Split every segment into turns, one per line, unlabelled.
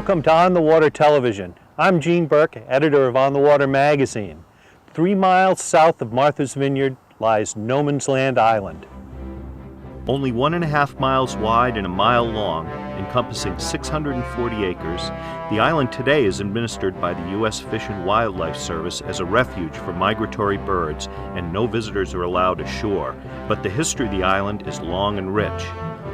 Welcome to On the Water Television. I'm Gene Burke, editor of On the Water magazine. 3 miles south of Martha's Vineyard lies Nomans Land Island. Only 1.5 miles wide and a mile long, encompassing 640 acres, the island today is administered by the U.S. Fish and Wildlife Service as a refuge for migratory birds, and no visitors are allowed ashore. But the history of the island is long and rich.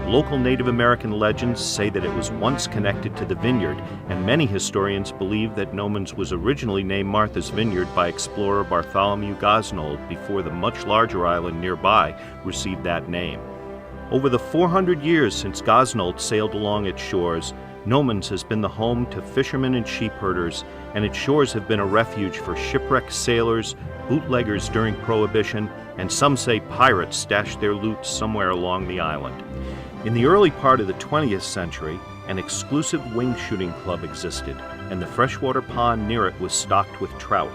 Local Native American legends say that it was once connected to the Vineyard, and many historians believe that Nomans was originally named Martha's Vineyard by explorer Bartholomew Gosnold before the much larger island nearby received that name. Over the 400 years since Gosnold sailed along its shores, Nomans has been the home to fishermen and sheep herders, and its shores have been a refuge for shipwrecked sailors, bootleggers during Prohibition, and some say pirates stashed their loot somewhere along the island. In the early part of the 20th century, an exclusive wing shooting club existed, and the freshwater pond near it was stocked with trout.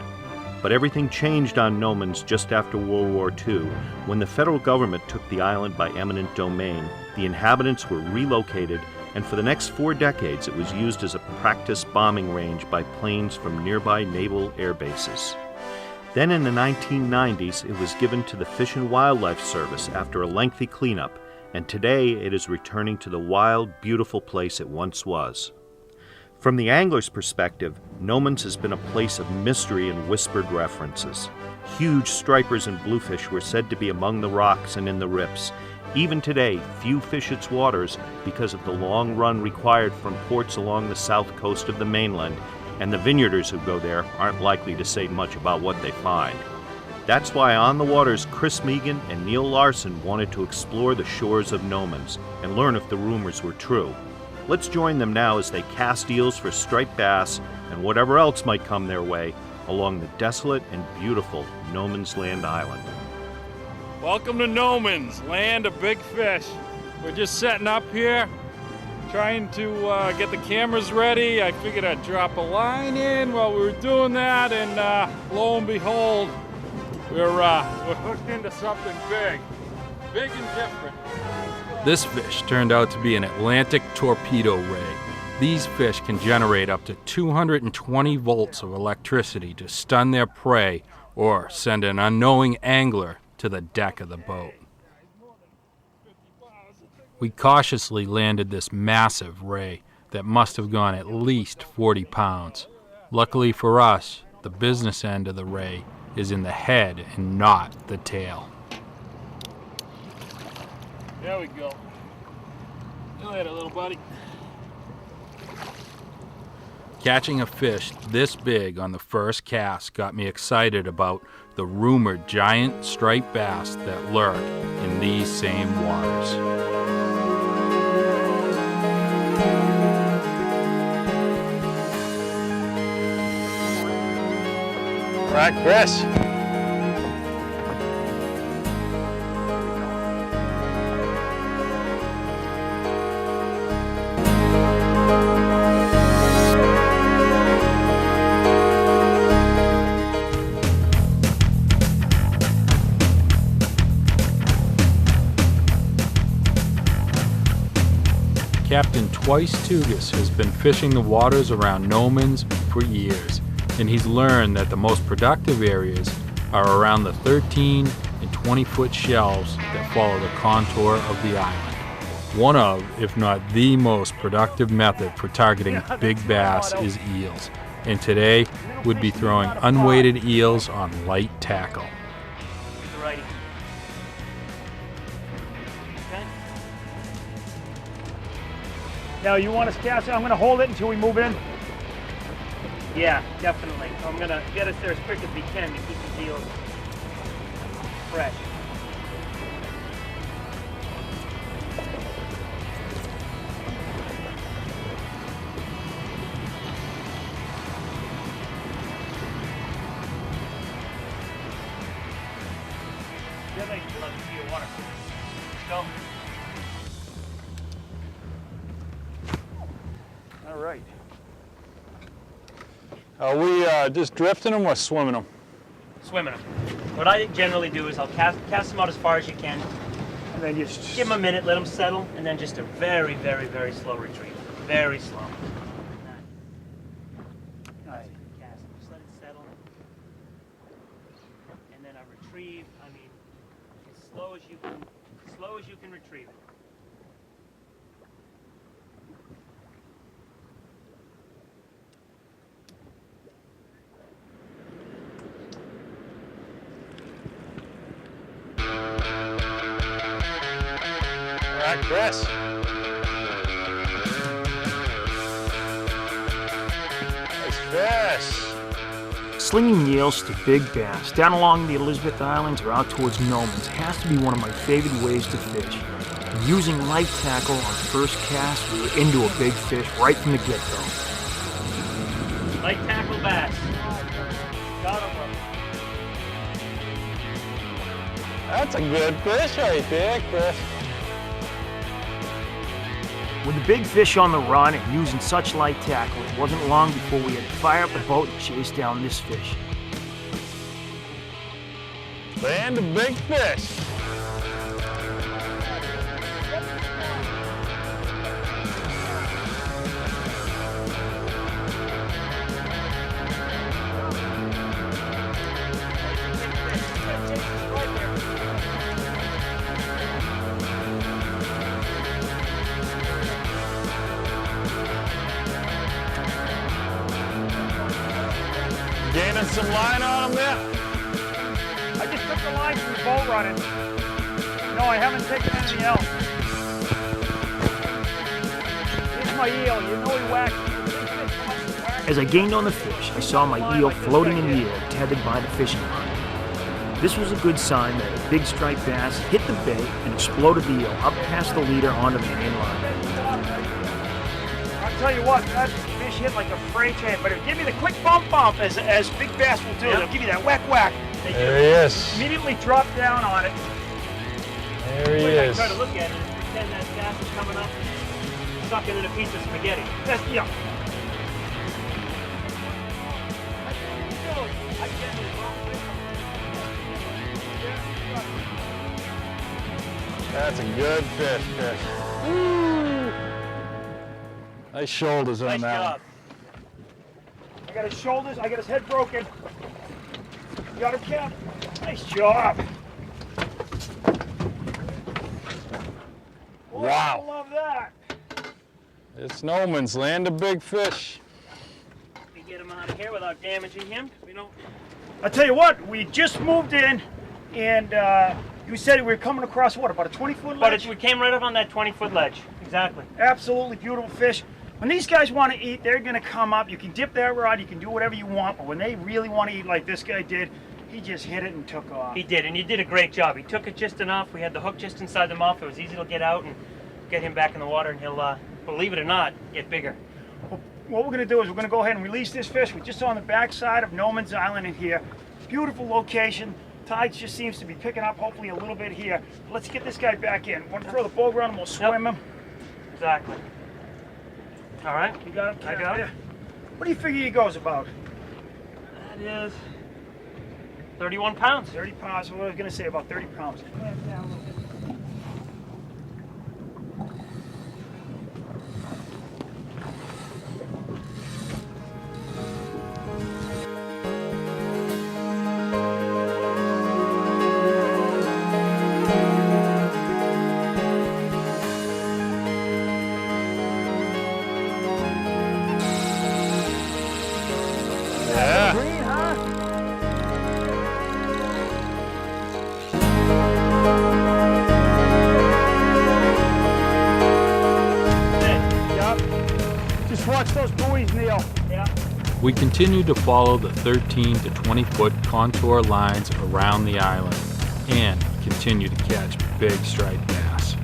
But everything changed on Nomans just after World War II, when the federal government took the island by eminent domain. The inhabitants were relocated, and for the next 4 decades it was used as a practice bombing range by planes from nearby naval air bases. Then in the 1990s, it was given to the Fish and Wildlife Service after a lengthy cleanup, and today it is returning to the wild, beautiful place it once was. From the angler's perspective, Nomans has been a place of mystery and whispered references. Huge stripers and bluefish were said to be among the rocks and in the rips. Even today, few fish its waters because of the long run required from ports along the south coast of the mainland, and the vineyarders who go there aren't likely to say much about what they find. That's why On the Water's Chris Megan and Neal Larsson wanted to explore the shores of Nomans and learn if the rumors were true. Let's join them now as they cast eels for striped bass and whatever else might come their way along the desolate and beautiful Nomans Land Island.
Welcome to Nomans, land of big fish. We're just setting up here, trying to get the cameras ready. I figured I'd drop a line in while we were doing that, and lo and behold, we're hooked into something big and different.
This fish turned out to be an Atlantic torpedo ray. These fish can generate up to 220 volts of electricity to stun their prey or send an unknowing angler to the deck of the boat. We cautiously landed this massive ray that must have gone at least 40 pounds. Luckily for us, the business end of the ray is in the head and not the tail.
There we go. See you later, little buddy.
Catching a fish this big on the first cast got me excited about the rumored giant striped bass that lurk in these same waters.
All right, Chris.
Captain Twice Tougas has been fishing the waters around Nomans for years, and he's learned that the most productive areas are around the 13 and 20-foot shelves that follow the contour of the island. One of, if not the most productive method for targeting big bass is eels, and today would be throwing unweighted eels on light tackle.
Righty. Okay. Now you want us to cast it? I'm going to hold it until we move in. Yeah, definitely. I'm going to get us there as quick as we can to keep these eels fresh. Go.
All right. Are we just drifting them or swimming them?
Swimming them. What I generally do is I'll cast them out as far as you can, and then just give them a minute, let them settle, and then just a very, very, very slow retreat. Very slow. as you can retrieve it.
All right, Chris. Nice fish.
Slinging eels to big bass down along the Elizabeth Islands or out towards Nomans has to be one of my favorite ways to fish. And using light tackle on first cast, we were into a big fish right from the get-go.
Light tackle bass. Got him.
That's a good fish right there, Chris.
With the big fish on the run and using such light tackle, it wasn't long before we had to fire up the boat and chase down this fish.
Land a big fish. Gaining some line on him there.
I just took the line from the boat running. No, I haven't taken anything else. Here's my eel. You know he whacked.
As I gained on the fish, I saw my eel floating in the air, tethered by the fishing line. This was a good sign that a big striped bass hit the bait and exploded the eel up past the leader onto the main line.
I'll tell you what, that fish hit like a freight train, but it'll give you the quick bump as big bass will do. They'll give you that whack whack.
There he is.
Immediately drop down on it.
There he
The way I
is.
try to look at it is pretend that bass is coming up, sucking in a piece of spaghetti. That's, yeah.
That's a good fish, Chris. Woo! Nice shoulders on
Nice
that
job. I got his shoulders, I got his head broken. You got him, Cap? Nice job. Boy,
Wow.
I love that.
one. It's Nomans Land a big fish.
Let me get him out of here without damaging him. We don't. I'll tell you what, we just moved in and you said we were coming across what, about a 20-foot ledge?
We came right up on that 20-foot ledge. Exactly.
Absolutely beautiful fish. When these guys want to eat, they're going to come up. You can dip that rod, you can do whatever you want, but when they really want to eat like this guy did, he just hit it and took off.
He did, and he did a great job. He took it just enough. We had the hook just inside the mouth. It was easy to get out and get him back in the water, and he'll, believe it or not, get bigger.
Well, what we're going to do is we're going to go ahead and release this fish. We're just on the backside of Nomans Island in here. Beautiful location. Tides just seems to be picking up hopefully a little bit here. Let's get this guy back in. Want to throw the boat around and we'll swim him.
Exactly. All right.
You got him?
I got him.
What do you figure he goes about?
That is 31 pounds.
30 pounds. What I was going to say, about 30 pounds. Clamp down a little bit.
Yeah.
Green, huh? Yup. Just watch those buoys, Neil. Yeah.
We continued to follow the 13 to 20 foot contour lines around the island and continue to catch big striped bass.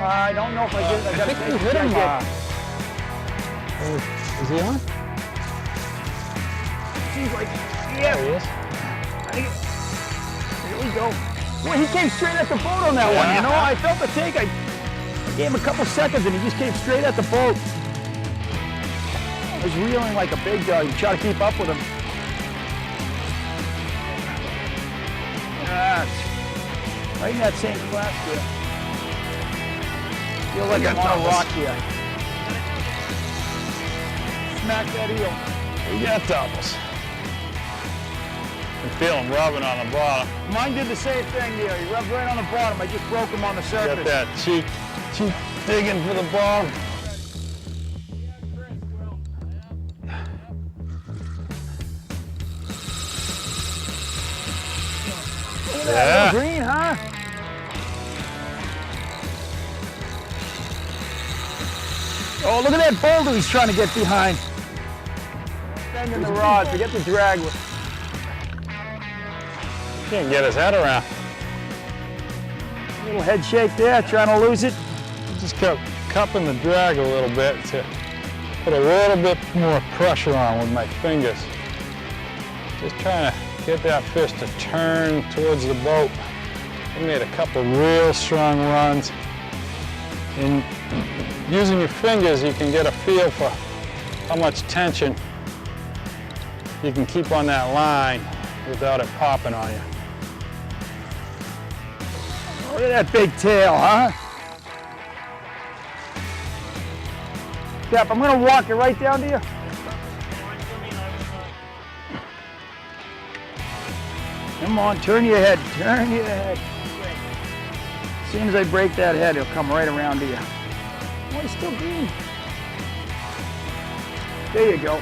I don't know if I did it. I think you hit him.
Is he on?
Seems like, yeah.
There he is.
I think here we go. Well, he came straight at the boat on that one. You know, I felt the take. I gave him a couple seconds and he just came straight at the boat. I was reeling like a big dog. You try to keep up with him. Yes. Right in that same class there. Feel like I'm on a rock here. Smack that eel.
We got doubles. I feel them rubbing on the bottom.
Mine did the same thing there. He rubbed right on the bottom. I just broke him on the surface.
Got that cheek digging for the bottom. Yeah.
Green, huh? Oh, look at that boulder he's trying to get behind. Banging the rod, forget the drag.
Can't get his head around.
Little head shake there, trying to lose it.
Just kept cupping the drag a little bit to put a little bit more pressure on with my fingers. Just trying to get that fish to turn towards the boat. I made a couple real strong runs. And using your fingers, you can get a feel for how much tension you can keep on that line without it popping on you.
Look at that big tail, huh? Yep, I'm gonna walk it right down to you. Come on, turn your head, turn your head. As soon as I break that head, he'll come right around to you. Oh, he's still green. There you go.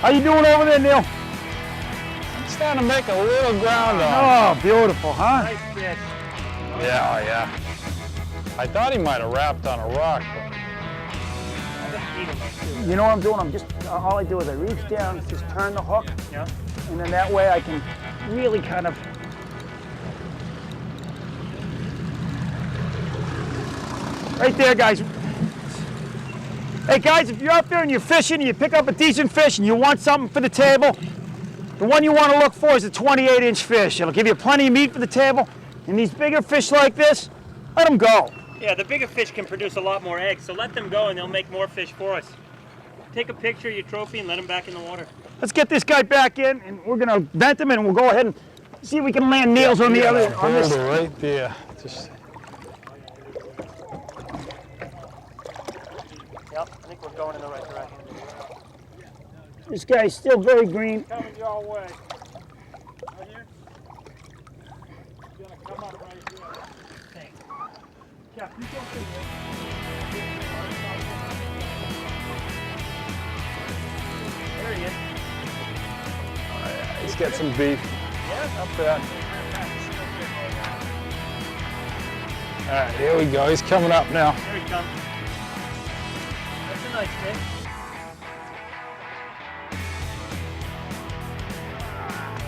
How you doing over there, Neil?
I'm starting to make a little ground on.
Oh, beautiful, huh?
Nice fish.
Yeah. I thought he might have wrapped on a rock, but
You know what I'm doing? I'm just, all I do is I reach down, just turn the hook,
Yeah.
and then that way I can really kind of. Right there, guys. Hey guys, if you're out there and you're fishing and you pick up a decent fish and you want something for the table, the one you want to look for is a 28-inch fish. It'll give you plenty of meat for the table. And these bigger fish like this, let them go.
Yeah, the bigger fish can produce a lot more eggs, so let them go and they'll make more fish for us. Take a picture of your trophy and let them back in the water.
Let's get this guy back in, and we're gonna vent him, and we'll go ahead and see if we can land nails on the other. On this.
boulder right there. Just
Yep, I think we're going in the right direction.
This guy's still very green.
coming your way. Right here. He's gonna come up right here.
Thanks.
Yeah, you go through there.
There he is.
He's got some beef.
Yeah.
Up there. All right, here we go. He's coming up now.
There he comes. That's a nice fish.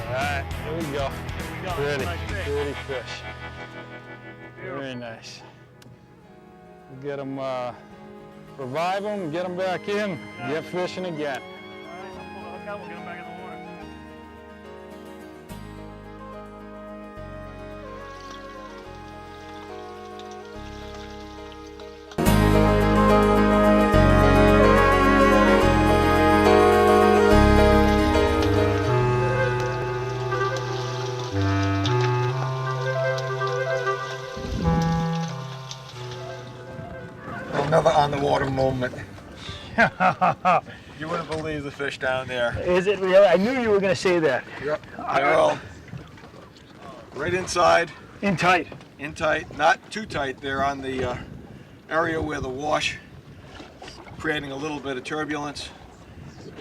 All right, here we go.
There we go.
Pretty,
Nice fish.
pretty fish. Very nice. We'll get him, revive him, get him back in, get fishing again.
All right, I'll pull the hook out. We'll get him back in the water.
Another on the water moment. You wouldn't believe the fish down there.
Is it really? I knew you were gonna say that.
Yep. They're all right inside,
In tight.
in tight, not too tight. They're on the area where the wash creating a little bit of turbulence,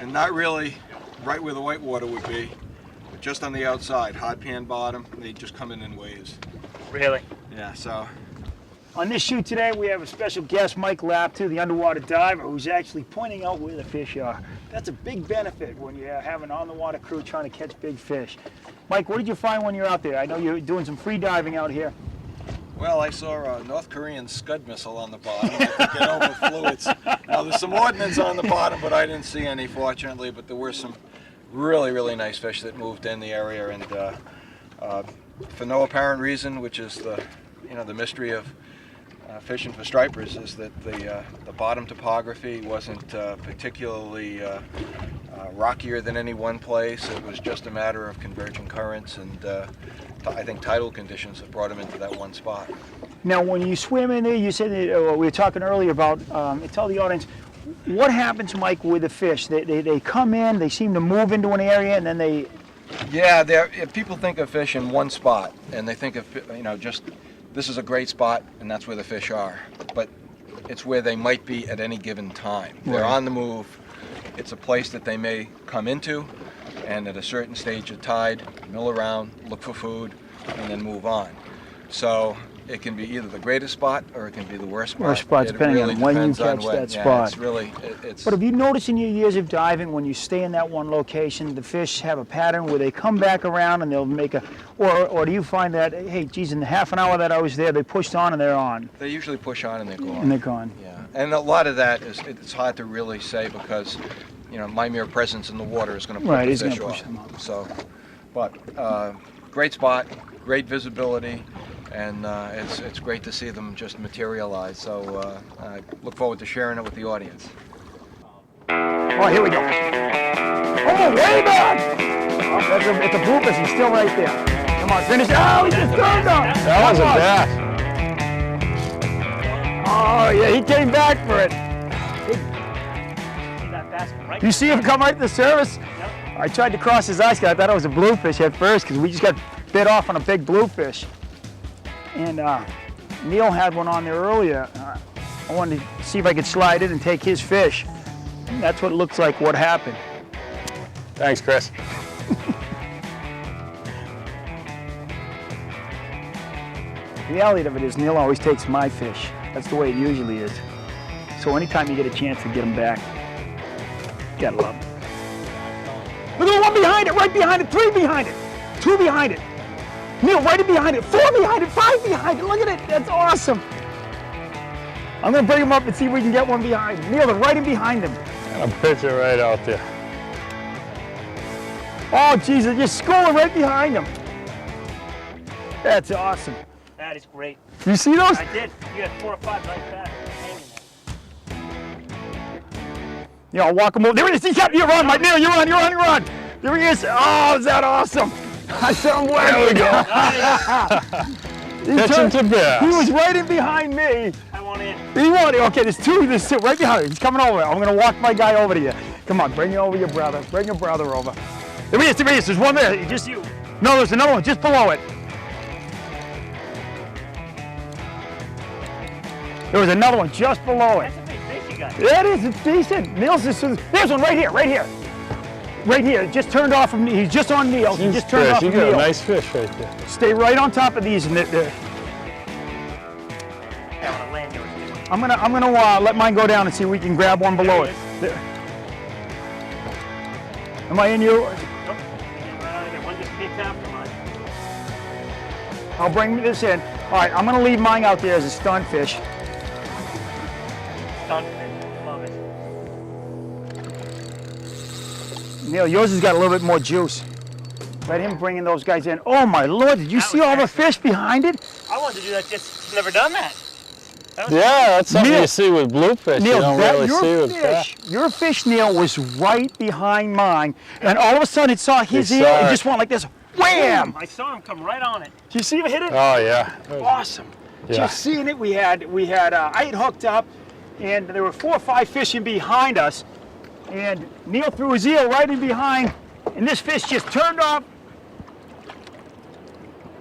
and not really right where the white water would be, but just on the outside, hot pan bottom. They just come in waves.
Really?
Yeah, so
On this shoot today, we have a special guest, Mike Laptu, the underwater diver, who's actually pointing out where the fish are. That's a big benefit when you have an on-the-water crew trying to catch big fish. Mike, what did you find when you're out there? I know you're doing some free diving out here.
well, I saw a North Korean Scud missile on the bottom. I think it over fluids. Now, there's some ordnance on the bottom, but I didn't see any, fortunately. But there were some really, really nice fish that moved in the area, and for no apparent reason, which is the mystery of fishing for stripers, is that the bottom topography wasn't particularly rockier than any one place. It was just a matter of converging currents and I think tidal conditions that brought them into that one spot.
Now, when you swim in there, you said that, we were talking earlier about, tell the audience, what happens, Mike, with the fish? They come in, they seem to move into an area, and then they...
Yeah, if people think of fish in one spot, and they think of, just this is a great spot, and that's where the fish are. But it's where they might be at any given time. They're on the move. It's a place that they may come into, and at a certain stage of tide, mill around, look for food, and then move on. So it can be either the greatest spot or it can be the worst spot.
Worst spot, depending on when you catch that spot.
It's really, it's...
But have you noticed in your years of diving, when you stay in that one location, the fish have a pattern where they come back around and they'll make a, or do you find that, hey, geez, in the half an hour that I was there, they pushed on and they're on?
They usually push on and they're gone.
And they're gone.
Yeah, and a lot of that is, it's hard to really say because, my mere presence in the water is going to put the fish off. Them up. So, but great spot, great visibility. And it's great to see them just materialize. So I look forward to sharing it with the audience.
Oh, here we go. Oh, way back! Oh, it's a bloopers. He's still right there. Come on, finish. Oh, he just turned up.
That was a bass.
Oh, yeah, he came back for it. You see him come right to the surface?
Yep.
I tried to cross his eyes because I thought it was a bluefish at first because we just got bit off on a big bluefish. And Neal had one on there earlier. I wanted to see if I could slide in and take his fish. And that's what looks like what happened.
Thanks, Chris.
The reality of it is Neal always takes my fish. That's the way it usually is. So anytime you get a chance to get them back, gotta love it. Look at the one behind it, right behind it, 3 behind it, 2 behind it. Neal, right in behind it, 4 behind it, 5 behind it. Look at it, that's awesome. I'm gonna bring him up and see if we can get one behind. Neal, they're right in behind him.
And a picture right out there.
Oh, Jesus, you're schooling right behind him. That's awesome.
That is great.
You see those?
I did. You had 4 or 5 nice bass hanging there.
Yeah, I'll walk him over. There he is. You're on, Mike. Neal, you're on. There he is. Oh, is that awesome? I saw him way. There we go.
Catch him to bass.
He was right in behind me.
I want in.
He wanted. Okay, there's two right behind him. He's coming over. I'm gonna walk my guy over to you. Come on, bring over your brother. Bring your brother over. There he is. There's one there. Just you. No, there's another one just below it. There was another one just below it.
That's a big fish you got.
Yeah, it is. It's decent. Neal's just. There's one right here. Right here. Just turned off from. He's just on Neal. He just turned off from Neal.
You got a nice fish right there.
Stay right on top of these. And I'm gonna let mine go down and see if we can grab one below it. There. Am I in you?
Nope. One just peeked after mine.
I'll bring this in. All right, I'm gonna leave mine out there as a stun fish.
Stun fish. Love it.
Neal, yours has got a little bit more juice. Let him bringing those guys in. Oh my Lord, did you see all the fish behind it?
I wanted to do that, just never done that.
That's something
Neal,
you see with bluefish.
Neal,
you don't really see with bass.
Your fish, Neal, was right behind mine, and all of a sudden it saw his ear and just went like this. Wham!
I saw him come right on it.
Did you see him hit it?
Oh yeah.
Awesome.
Yeah.
Just seeing it, I had hooked up, and there were 4 or 5 fish in behind us, and Neal threw his eel right in behind, and this fish just turned off.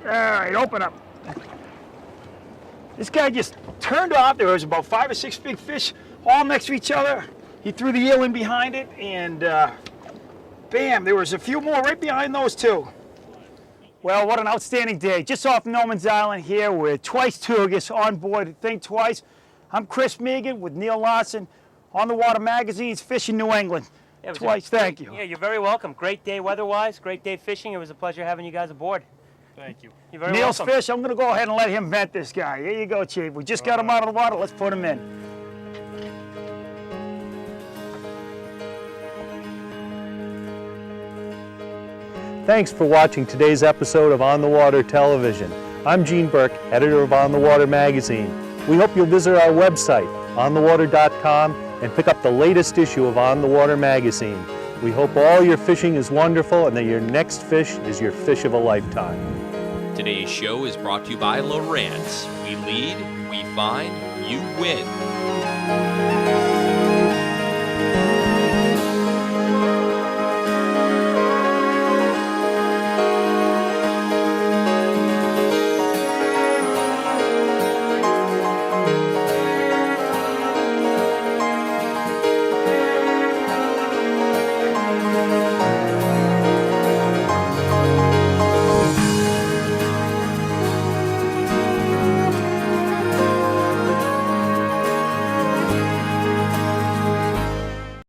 All right, open up. This guy just turned off. There was about 5 or 6 big fish all next to each other. He threw the eel in behind it, and bam, there was a few more right behind those two. Well, what an outstanding day. Just off Nomans Island here with Twice Tougas on board Think Twice. I'm Chris Megan with Neal Larsson, On the Water Magazine's Fishing New England.
Yeah,
Twice, thank you.
Yeah, you're very welcome. Great day weather-wise, great day fishing. It was a pleasure having you guys aboard.
Thank you.
You're very
Neal's
welcome.
fish, I'm going to go ahead and let him vent this guy. Here you go, Chief. We just got him out of the water. Let's put him in.
Thanks for watching today's episode of On the Water Television. I'm Gene Burke, editor of On the Water Magazine. We hope you'll visit our website, onthewater.com, and pick up the latest issue of On the Water Magazine. We hope all your fishing is wonderful and that your next fish is your fish of a lifetime.
Today's show is brought to you by Lowrance. We lead, we find, you win.